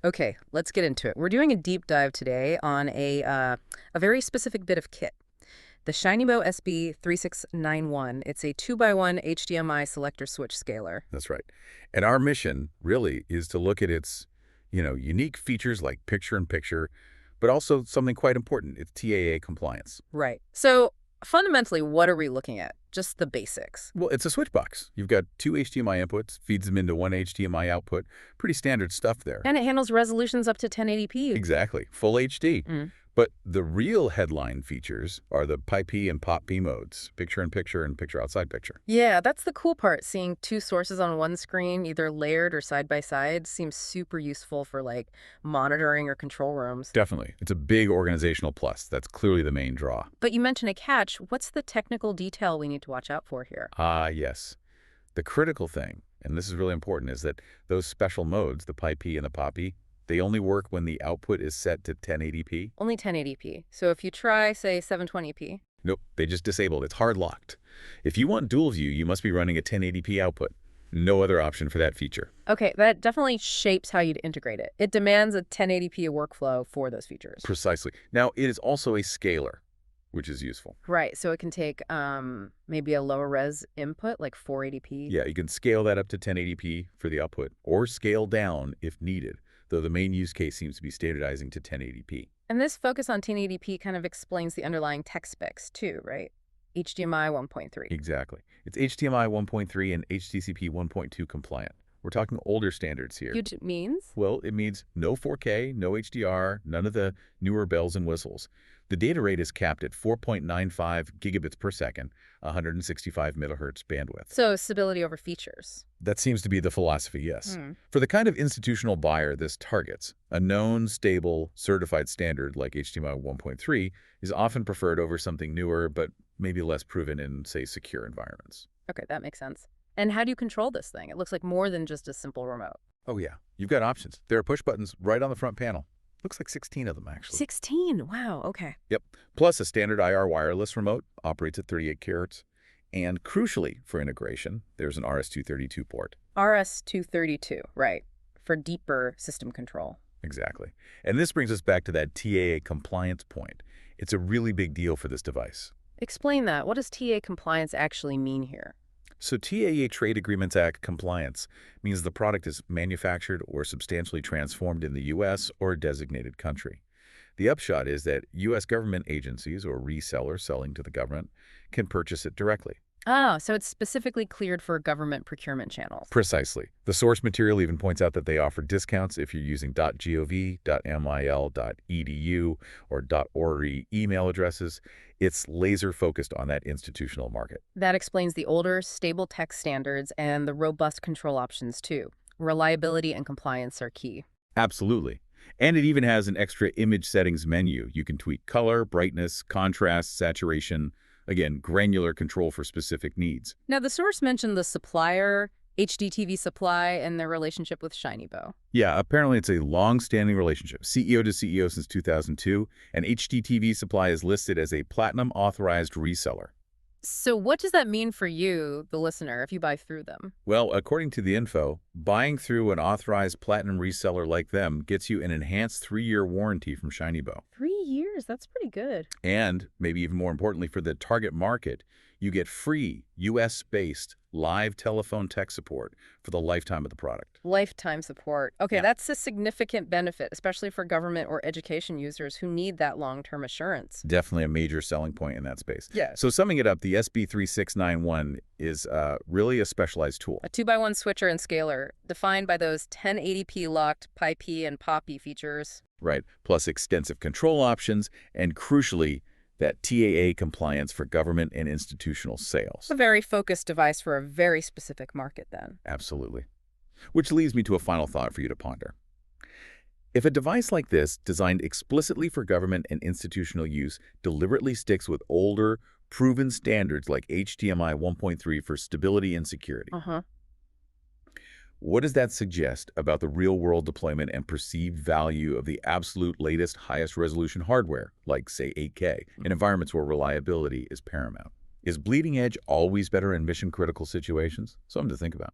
Okay, let's get into it. We're doing a deep dive today on a very specific bit of kit. The Shinybow SB-3691. It's a 2x1 HDMI selector switch scaler. That's right. And our mission really is to look at its, unique features like picture-in-picture, but also something quite important, its TAA compliance. Right. So fundamentally, what are we looking at? Just the basics. Well, it's a switch box. You've got two HDMI inputs, feeds them into one HDMI output. Pretty standard stuff there. And it handles resolutions up to 1080p. Exactly. Full HD. Mm. But the real headline features are the PiP and PoP modes, picture-in-picture and picture-outside-picture. Yeah, that's the cool part. Seeing two sources on one screen, either layered or side by side, seems super useful for like monitoring or control rooms. Definitely. It's a big organizational plus. That's clearly the main draw. But you mentioned a catch. What's the technical detail we need to watch out for here? Yes. The critical thing, and this is really important, is that those special modes, the PiP and the PoP, they only work when the output is set to 1080p. Only 1080p. So if you try, say, 720p. Nope, they just disabled. It's hard locked. If you want dual view, you must be running a 1080p output. No other option for that feature. Okay, that definitely shapes how you'd integrate it. It demands a 1080p workflow for those features. Precisely. Now, it is also a scaler, which is useful. Right, so it can take maybe a lower res input, like 480p. Yeah, you can scale that up to 1080p for the output, or scale down if needed, though the main use case seems to be standardizing to 1080p. And this focus on 1080p kind of explains the underlying tech specs too, right? HDMI 1.3. Exactly. It's HDMI 1.3 and HDCP 1.2 compliant. We're talking older standards here. Which means? Well, it means no 4K, no HDR, none of the newer bells and whistles. The data rate is capped at 4.95 gigabits per second, 165 megahertz bandwidth. So stability over features. That seems to be the philosophy, yes. For the kind of institutional buyer this targets, a known, stable, certified standard like HDMI 1.3 is often preferred over something newer, but maybe less proven in, say, secure environments. Okay, that makes sense. And how do you control this thing? It looks like more than just a simple remote. Oh, yeah. You've got options. There are push buttons right on the front panel. Looks like 16 of them, actually. 16? Wow, okay. Yep. Plus, a standard IR wireless remote operates at 38 kHz. And crucially, for integration, there's an RS-232 port. RS-232, right, for deeper system control. Exactly. And this brings us back to that TAA compliance point. It's a really big deal for this device. Explain that. What does TAA compliance actually mean here? So TAA Trade Agreements Act compliance means the product is manufactured or substantially transformed in the U.S. or a designated country. The upshot is that U.S. government agencies or resellers selling to the government can purchase it directly. Oh, so it's specifically cleared for government procurement channels. Precisely. The source material even points out that they offer discounts if you're using .gov, .mil, .edu, or .org email addresses. It's laser-focused on that institutional market. That explains the older, stable tech standards and the robust control options, too. Reliability and compliance are key. Absolutely. And it even has an extra image settings menu. You can tweak color, brightness, contrast, saturation. Again, granular control for specific needs. Now, the source mentioned the supplier, HDTV Supply, and their relationship with Shinybow. Yeah, apparently it's a long-standing relationship, CEO to CEO since 2002, and HDTV Supply is listed as a platinum-authorized reseller. So what does that mean for you, the listener, if you buy through them? Well, according to the info, buying through an authorized platinum reseller like them gets you an enhanced 3-year warranty from Shinybow. 3 years? That's pretty good. And, maybe even more importantly for the target market, you get free U.S.-based live telephone tech support for the lifetime of the product. Lifetime support. Okay, Yeah. That's a significant benefit, especially for government or education users who need that long-term assurance. Definitely a major selling point in that space. Yeah. So summing it up, the SB-3691 is really a specialized tool. A 2x1 switcher and scaler, defined by those 1080p locked PiP and PoP features. Right, plus extensive control options, and crucially, that TAA compliance for government and institutional sales. A very focused device for a very specific market, then. Absolutely. Which leads me to a final thought for you to ponder. If a device like this, designed explicitly for government and institutional use, deliberately sticks with older, proven standards like HDMI 1.3 for stability and security, what does that suggest about the real-world deployment and perceived value of the absolute latest, highest resolution hardware, like, say, 8K, in environments where reliability is paramount? Is bleeding edge always better in mission-critical situations? Something to think about.